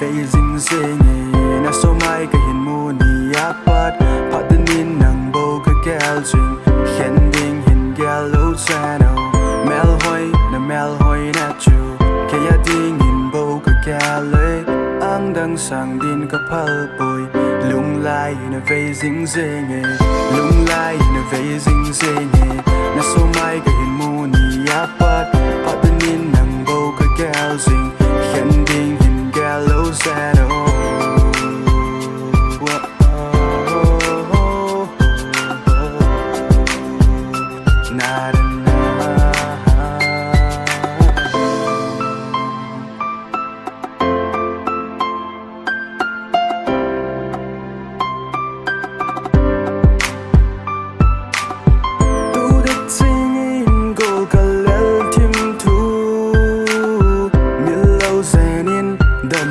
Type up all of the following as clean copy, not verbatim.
Navei Jing Jenge na so mai ka hin mu ni apat patanin nang bo ka gal jing Khending hin gal lo channel mel hoi na chu kaya ding hin bo ka gal ang dang sang din ka phal poi Lunglai Navei Jing Jenge Lunglai Navei Jing Jenge na so mai ka hin mu ni apat patanin nang bo ka gal jing Khending hin gal lo channel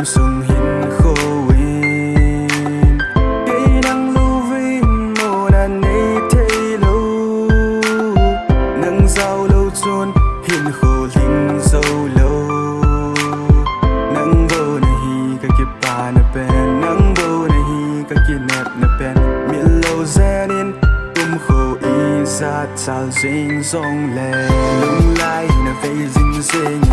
sung hin khô in cây nắng lưu vinh mồ nan nay thấy lâu nắng giao lâu chôn hin khô linh dâu lâu nắng bầu này hi cả kịp ba na pen nắng bầu này hi cả kịp nẹp na pen miền lâu zenin khô y sát sao jing song lệ Lunglai Navei Jing Jenge